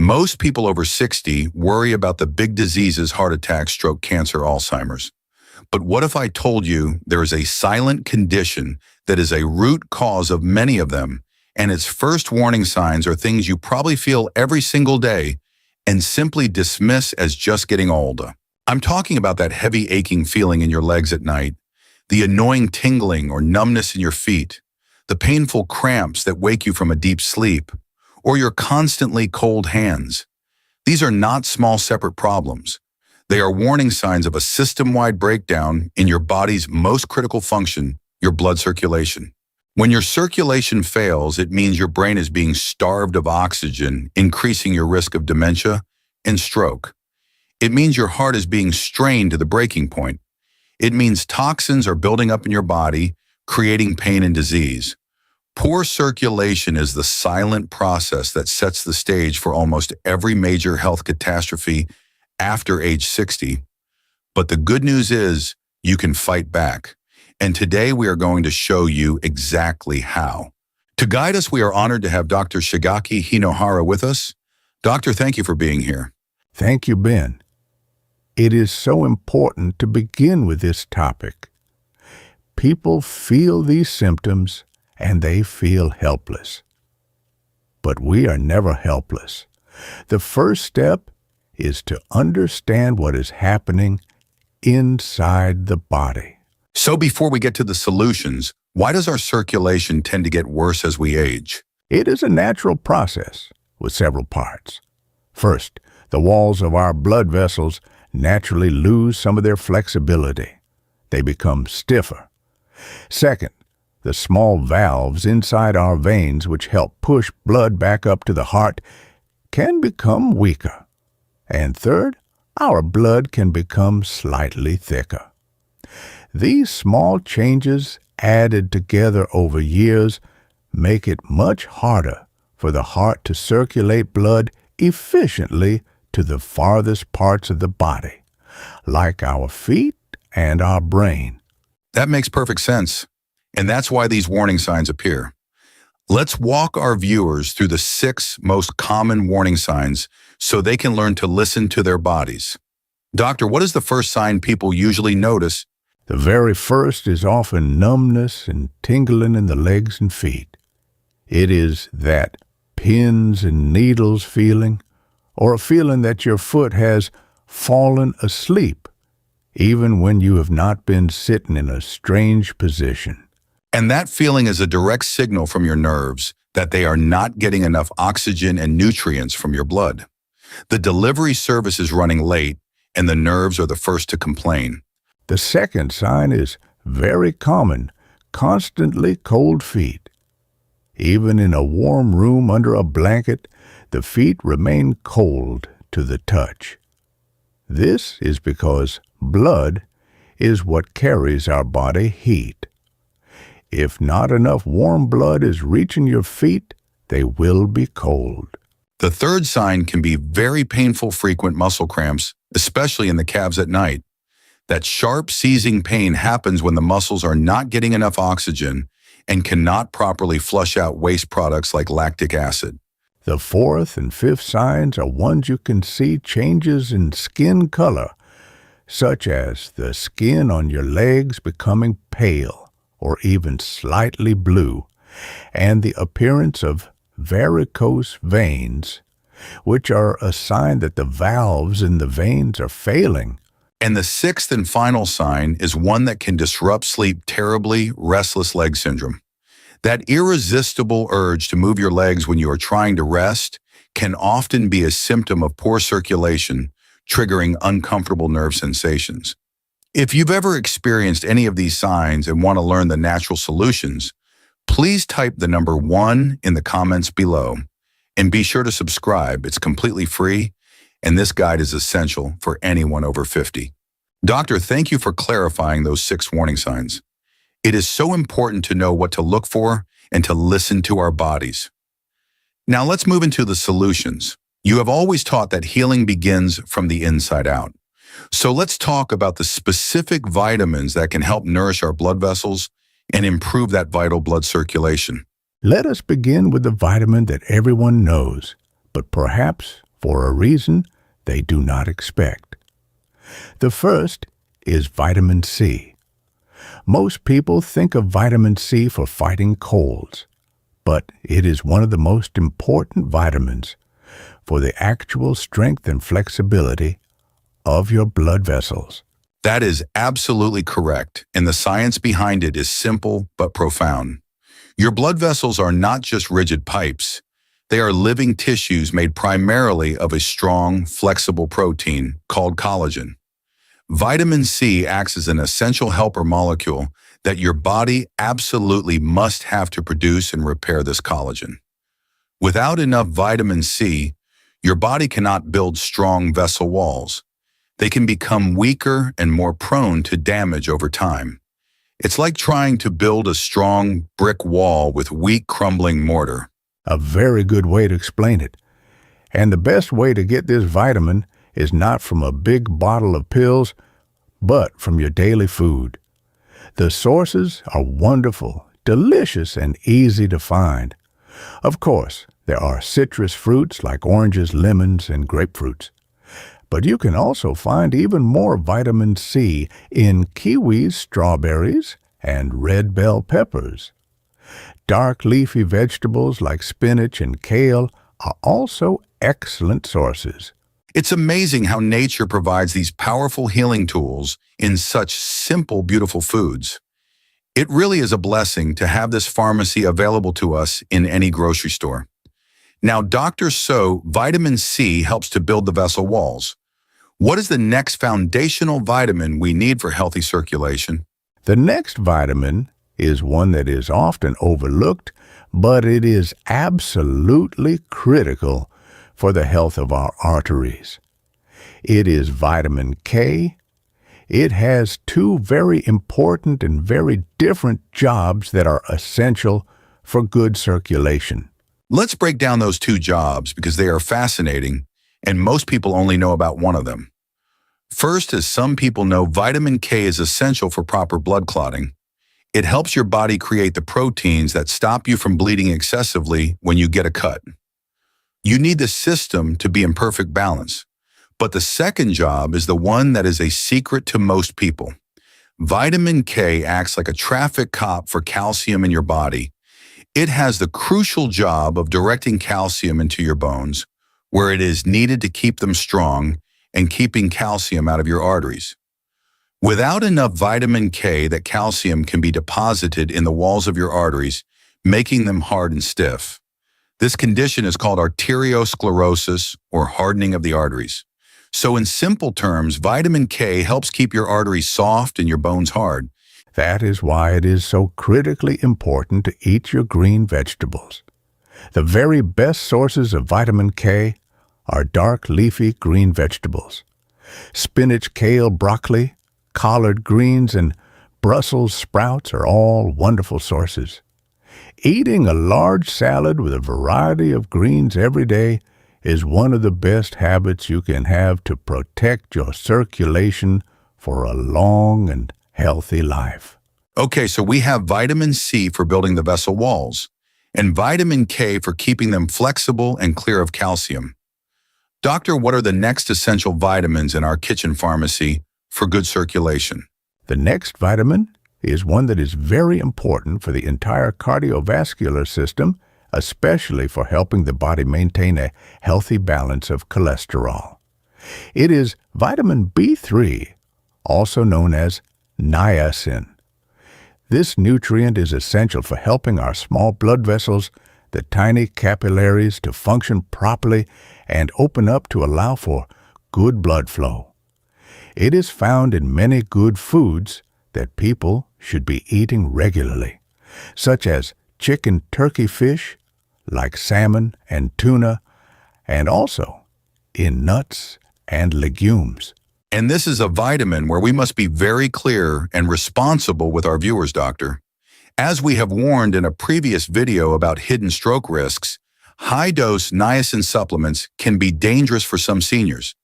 Most people over 60 worry about the big diseases, heart attack, stroke, cancer, Alzheimer's. But what if I told you there is a silent condition that is a root cause of many of them, and its first warning signs are things you probably feel every single day and simply dismiss as just getting older? I'm talking about that heavy aching feeling in your legs at night, the annoying tingling or numbness in your feet, the painful cramps that wake you from a deep sleep, or your constantly cold hands. These are not small separate problems. They are warning signs of a system-wide breakdown in your body's most critical function, your blood circulation. When your circulation fails, it means your brain is being starved of oxygen, increasing your risk of dementia and stroke. It means your heart is being strained to the breaking point. It means toxins are building up in your body, creating pain and disease. Poor circulation is the silent process that sets the stage for almost every major health catastrophe after age 60. But the good news is you can fight back. And today we are going to show you exactly how. To guide us, we are honored to have Dr. Shigaki Hinohara with us. Doctor, thank you for being here. Thank you, Ben. It is so important to begin with this topic. People feel these symptoms and they feel helpless. But we are never helpless. The first step is to understand what is happening inside the body. So before we get to the solutions, why does our circulation tend to get worse as we age? It is a natural process with several parts. First, the walls of our blood vessels naturally lose some of their flexibility. They become stiffer. Second, the small valves inside our veins, which help push blood back up to the heart, can become weaker. And third, our blood can become slightly thicker. These small changes added together over years make it much harder for the heart to circulate blood efficiently to the farthest parts of the body, like our feet and our brain. That makes perfect sense. And that's why these warning signs appear. Let's walk our viewers through the 6 most common warning signs so they can learn to listen to their bodies. Doctor, what is the first sign people usually notice? The very first is often numbness and tingling in the legs and feet. It is that pins and needles feeling, or a feeling that your foot has fallen asleep, even when you have not been sitting in a strange position. And that feeling is a direct signal from your nerves that they are not getting enough oxygen and nutrients from your blood. The delivery service is running late, and the nerves are the first to complain. The second sign is very common, constantly cold feet. Even in a warm room under a blanket, the feet remain cold to the touch. This is because blood is what carries our body heat. If not enough warm blood is reaching your feet, they will be cold. The third sign can be very painful, frequent muscle cramps, especially in the calves at night. That sharp, seizing pain happens when the muscles are not getting enough oxygen and cannot properly flush out waste products like lactic acid. The fourth and fifth signs are ones you can see changes in skin color, such as the skin on your legs becoming pale or even slightly blue, and the appearance of varicose veins, which are a sign that the valves in the veins are failing. And the sixth and final sign is one that can disrupt sleep terribly: restless leg syndrome. That irresistible urge to move your legs when you are trying to rest can often be a symptom of poor circulation, triggering uncomfortable nerve sensations. If you've ever experienced any of these signs and want to learn the natural solutions, please type the number 1 in the comments below. And be sure to subscribe. It's completely free, and this guide is essential for anyone over 50. Doctor, thank you for clarifying those 6 warning signs. It is so important to know what to look for and to listen to our bodies. Now let's move into the solutions. You have always taught that healing begins from the inside out. So let's talk about the specific vitamins that can help nourish our blood vessels and improve that vital blood circulation. Let us begin with the vitamin that everyone knows, but perhaps for a reason they do not expect. The first is vitamin C. Most people think of vitamin C for fighting colds, but it is one of the most important vitamins for the actual strength and flexibility of your blood vessels. That is absolutely correct, and the science behind it is simple but profound. Your blood vessels are not just rigid pipes. They are living tissues made primarily of a strong, flexible protein called collagen. Vitamin C acts as an essential helper molecule that your body absolutely must have to produce and repair this collagen. Without enough vitamin C, your body cannot build strong vessel walls. They can become weaker and more prone to damage over time. It's like trying to build a strong brick wall with weak, crumbling mortar. A very good way to explain it. And the best way to get this vitamin is not from a big bottle of pills, but from your daily food. The sources are wonderful, delicious, and easy to find. Of course, there are citrus fruits like oranges, lemons, and grapefruits. But you can also find even more vitamin C in kiwis, strawberries, and red bell peppers. Dark leafy vegetables like spinach and kale are also excellent sources. It's amazing how nature provides these powerful healing tools in such simple, beautiful foods. It really is a blessing to have this pharmacy available to us in any grocery store. Now, doctors say vitamin C helps to build the vessel walls. What is the next foundational vitamin we need for healthy circulation? The next vitamin is one that is often overlooked, but it is absolutely critical for the health of our arteries. It is vitamin K. It has two very important and very different jobs that are essential for good circulation. Let's break down those two jobs because they are fascinating, and most people only know about one of them. First, as some people know, vitamin K is essential for proper blood clotting. It helps your body create the proteins that stop you from bleeding excessively when you get a cut. You need the system to be in perfect balance. But the second job is the one that is a secret to most people. Vitamin K acts like a traffic cop for calcium in your body. It has the crucial job of directing calcium into your bones, where it is needed to keep them strong and keeping calcium out of your arteries. Without enough vitamin K, that calcium can be deposited in the walls of your arteries, making them hard and stiff. This condition is called arteriosclerosis, or hardening of the arteries. So in simple terms, vitamin K helps keep your arteries soft and your bones hard. That is why it is so critically important to eat your green vegetables. The very best sources of vitamin K are dark leafy green vegetables. Spinach, kale, broccoli, collard greens, and Brussels sprouts are all wonderful sources. Eating a large salad with a variety of greens every day is one of the best habits you can have to protect your circulation for a long and healthy life. Okay, so we have vitamin C for building the vessel walls, and vitamin K for keeping them flexible and clear of calcium. Doctor, what are the next essential vitamins in our kitchen pharmacy for good circulation? The next vitamin is one that is very important for the entire cardiovascular system, especially for helping the body maintain a healthy balance of cholesterol. It is vitamin B3, also known as niacin. This nutrient is essential for helping our small blood vessels, the tiny capillaries, to function properly and open up to allow for good blood flow. It is found in many good foods that people should be eating regularly, such as chicken, turkey, fish, like salmon and tuna, and also in nuts and legumes. And this is a vitamin where we must be very clear and responsible with our viewers, doctor. As we have warned in a previous video about hidden stroke risks, high-dose niacin supplements can be dangerous for some seniors.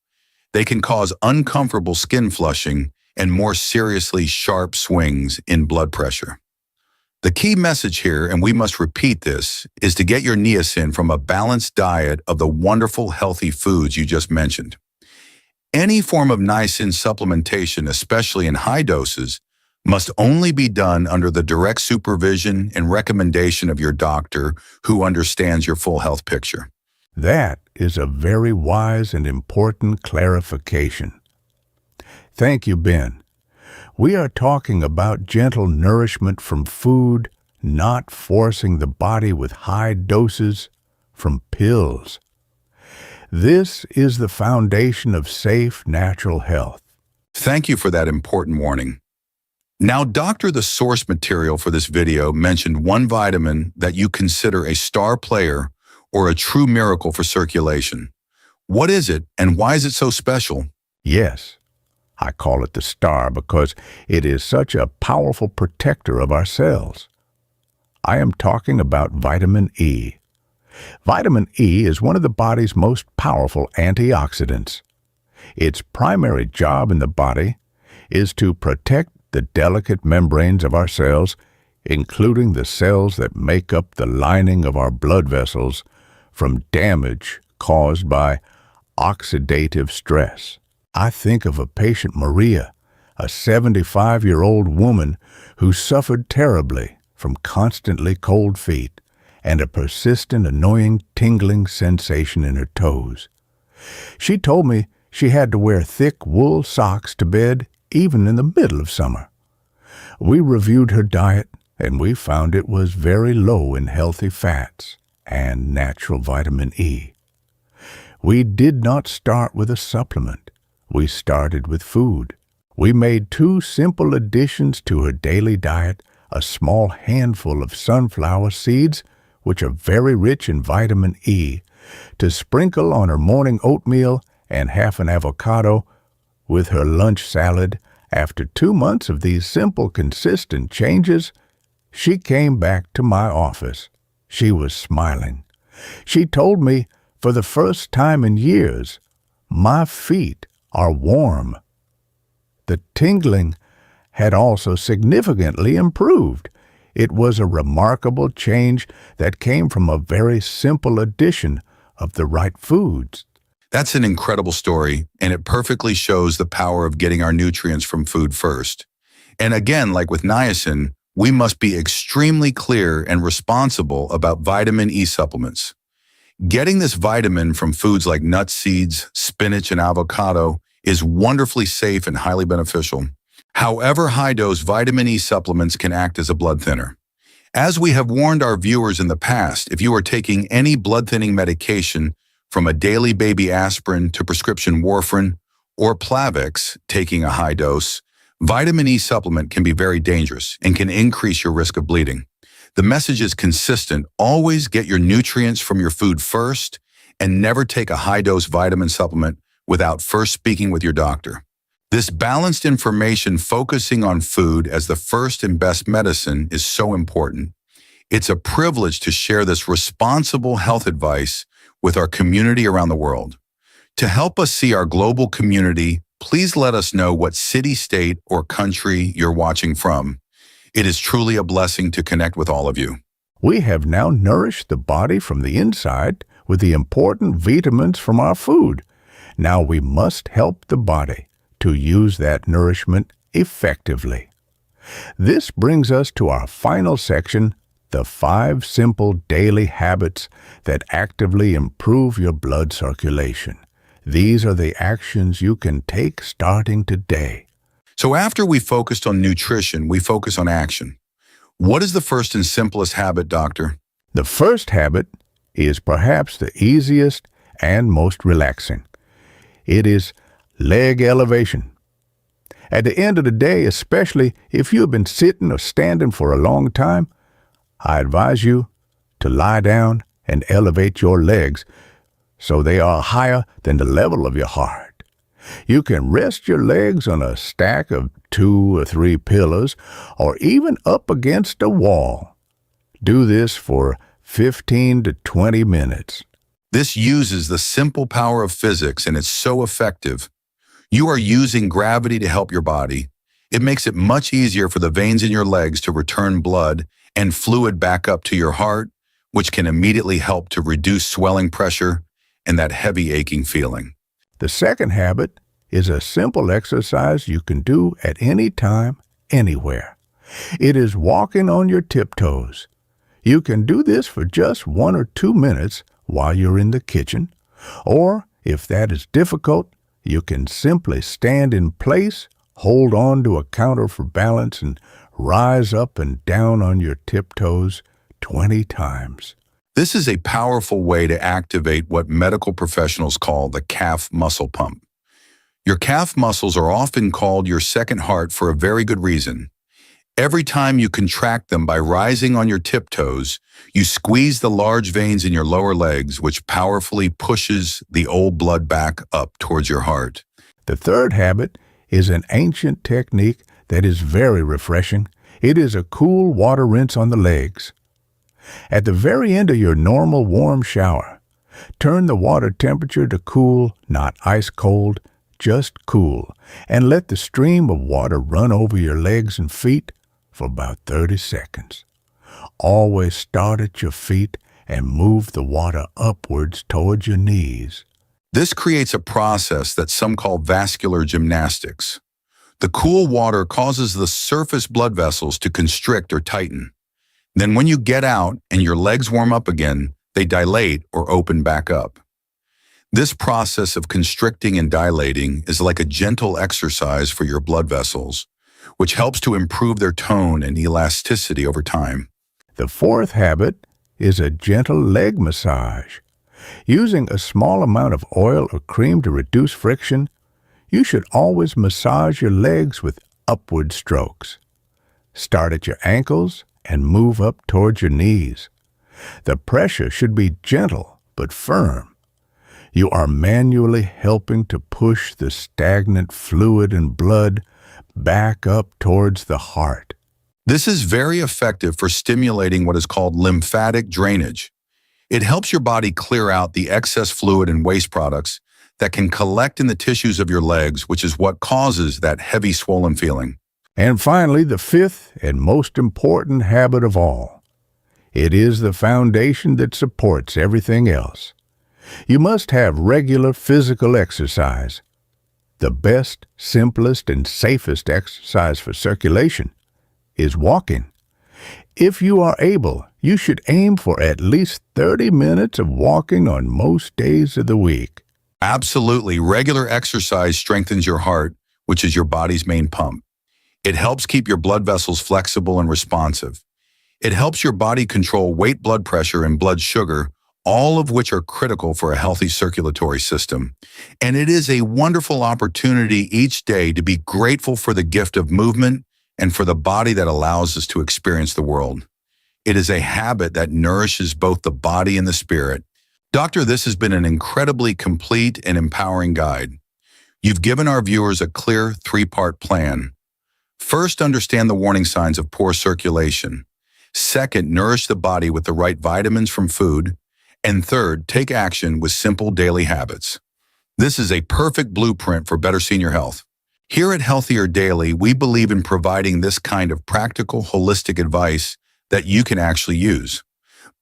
They can cause uncomfortable skin flushing and more seriously sharp swings in blood pressure. The key message here, and we must repeat this, is to get your niacin from a balanced diet of the wonderful, healthy foods you just mentioned. Any form of niacin supplementation, especially in high doses, must only be done under the direct supervision and recommendation of your doctor who understands your full health picture. That is a very wise and important clarification. Thank you, Ben. We are talking about gentle nourishment from food, not forcing the body with high doses from pills. This is the foundation of safe, natural health. Thank you for that important warning. Now, Doctor, the source material for this video mentioned one vitamin that you consider a star player or a true miracle for circulation. What is it, and why is it so special? Yes, I call it the star because it is such a powerful protector of our cells. I am talking about vitamin E. Vitamin E is one of the body's most powerful antioxidants. Its primary job in the body is to protect the delicate membranes of our cells, including the cells that make up the lining of our blood vessels, from damage caused by oxidative stress. I think of a patient, Maria, a 75-year-old woman who suffered terribly from constantly cold feet and a persistent, annoying, tingling sensation in her toes. She told me she had to wear thick wool socks to bed even in the middle of summer. We reviewed her diet, and we found it was very low in healthy fats and natural vitamin E. We did not start with a supplement. We started with food. We made 2 simple additions to her daily diet, a small handful of sunflower seeds, which are very rich in vitamin E, to sprinkle on her morning oatmeal, and half an avocado with her lunch salad. After 2 months of these simple, consistent changes, she came back to my office. She was smiling. She told me, for the first time in years, my feet are warm. The tingling had also significantly improved. It was a remarkable change that came from a very simple addition of the right foods. That's an incredible story, and it perfectly shows the power of getting our nutrients from food first. And again, like with niacin, we must be extremely clear and responsible about vitamin E supplements. Getting this vitamin from foods like nuts, seeds, spinach, and avocado is wonderfully safe and highly beneficial. However, high-dose vitamin E supplements can act as a blood thinner. As we have warned our viewers in the past, if you are taking any blood-thinning medication, from a daily baby aspirin to prescription warfarin or Plavix, taking a high dose, vitamin E supplement can be very dangerous and can increase your risk of bleeding. The message is consistent. Always get your nutrients from your food first, and never take a high-dose vitamin supplement without first speaking with your doctor. This balanced information focusing on food as the first and best medicine is so important. It's a privilege to share this responsible health advice with our community around the world. To help us see our global community, please let us know what city, state, or country you're watching from. It is truly a blessing to connect with all of you. We have now nourished the body from the inside with the important vitamins from our food. Now we must help the body to use that nourishment effectively. This brings us to our final section, the 5 simple daily habits that actively improve your blood circulation. These are the actions you can take starting today. So after we focused on nutrition, we focus on action. What is the first and simplest habit, Doctor? The first habit is perhaps the easiest and most relaxing. It is leg elevation. At the end of the day, especially if you have been sitting or standing for a long time, I advise you to lie down and elevate your legs so they are higher than the level of your heart. You can rest your legs on a stack of 2 or 3 pillows or even up against a wall. Do this for 15 to 20 minutes. This uses the simple power of physics, and it's so effective. You are using gravity to help your body. It makes it much easier for the veins in your legs to return blood, and fluid back up to your heart, which can immediately help to reduce swelling pressure and that heavy aching feeling. The second habit is a simple exercise you can do at any time, anywhere. It is walking on your tiptoes. You can do this for just 1 or 2 minutes while you're in the kitchen, or if that is difficult, you can simply stand in place, hold on to a counter for balance, and rise up and down on your tiptoes 20 times. This is a powerful way to activate what medical professionals call the calf muscle pump. Your calf muscles are often called your second heart for a very good reason. Every time you contract them by rising on your tiptoes, you squeeze the large veins in your lower legs, which powerfully pushes the old blood back up towards your heart. The third habit is an ancient technique that is very refreshing. It is a cool water rinse on the legs. At the very end of your normal warm shower, turn the water temperature to cool, not ice cold, just cool, and let the stream of water run over your legs and feet for about 30 seconds. Always start at your feet and move the water upwards towards your knees. This creates a process that some call vascular gymnastics. The cool water causes the surface blood vessels to constrict or tighten. Then when you get out and your legs warm up again, they dilate or open back up. This process of constricting and dilating is like a gentle exercise for your blood vessels, which helps to improve their tone and elasticity over time. The fourth habit is a gentle leg massage. Using a small amount of oil or cream to reduce friction, you should always massage your legs with upward strokes. Start at your ankles and move up towards your knees. The pressure should be gentle but firm. You are manually helping to push the stagnant fluid and blood back up towards the heart. This is very effective for stimulating what is called lymphatic drainage. It helps your body clear out the excess fluid and waste products that can collect in the tissues of your legs, which is what causes that heavy swollen feeling. And finally, the fifth and most important habit of all. It is the foundation that supports everything else. You must have regular physical exercise. The best, simplest, and safest exercise for circulation is walking. If you are able, you should aim for at least 30 minutes of walking on most days of the week. Absolutely, regular exercise strengthens your heart, which is your body's main pump. It helps keep your blood vessels flexible and responsive. It helps your body control weight, blood pressure, and blood sugar, all of which are critical for a healthy circulatory system. And it is a wonderful opportunity each day to be grateful for the gift of movement and for the body that allows us to experience the world. It is a habit that nourishes both the body and the spirit. Doctor, this has been an incredibly complete and empowering guide. You've given our viewers a clear 3-part plan. First, understand the warning signs of poor circulation. Second, nourish the body with the right vitamins from food. And third, take action with simple daily habits. This is a perfect blueprint for better senior health. Here at Healthier Daily, we believe in providing this kind of practical, holistic advice that you can actually use.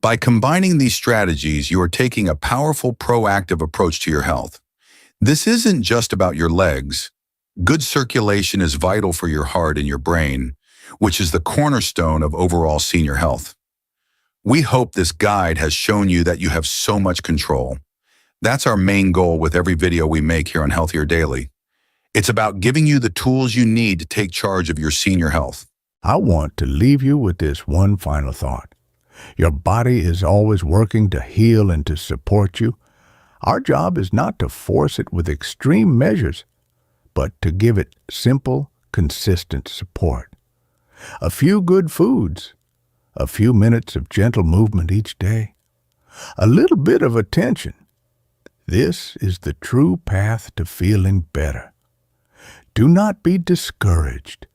By combining these strategies, you are taking a powerful, proactive approach to your health. This isn't just about your legs. Good circulation is vital for your heart and your brain, which is the cornerstone of overall senior health. We hope this guide has shown you that you have so much control. That's our main goal with every video we make here on Healthier Daily. It's about giving you the tools you need to take charge of your senior health. I want to leave you with this one final thought. Your body is always working to heal and to support you. Our job is not to force it with extreme measures, but to give it simple, consistent support. A few good foods, a few minutes of gentle movement each day, a little bit of attention. This is the true path to feeling better. Do not be discouraged.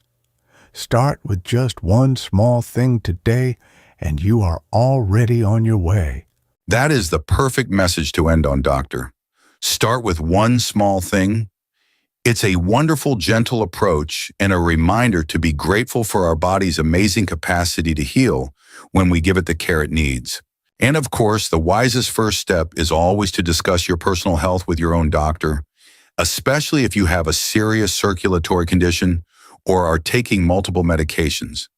Start with just one small thing today, and you are already on your way. That is the perfect message to end on, Doctor. Start with one small thing. It's a wonderful, gentle approach and a reminder to be grateful for our body's amazing capacity to heal when we give it the care it needs. And of course, the wisest first step is always to discuss your personal health with your own doctor, especially if you have a serious circulatory condition or are taking multiple medications.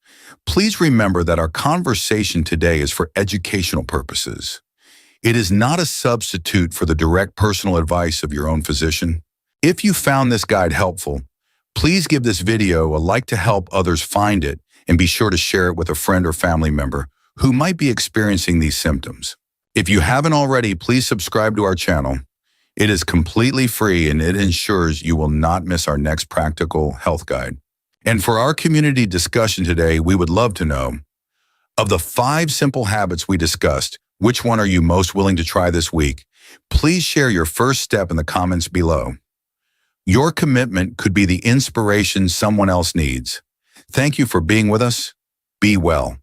Please remember that our conversation today is for educational purposes. It is not a substitute for the direct personal advice of your own physician. If you found this guide helpful, please give this video a like to help others find it, and be sure to share it with a friend or family member who might be experiencing these symptoms. If you haven't already, please subscribe to our channel. It is completely free and it ensures you will not miss our next practical health guide. And for our community discussion today, we would love to know, of the 5 simple habits we discussed, which one are you most willing to try this week? Please share your first step in the comments below. Your commitment could be the inspiration someone else needs. Thank you for being with us. Be well.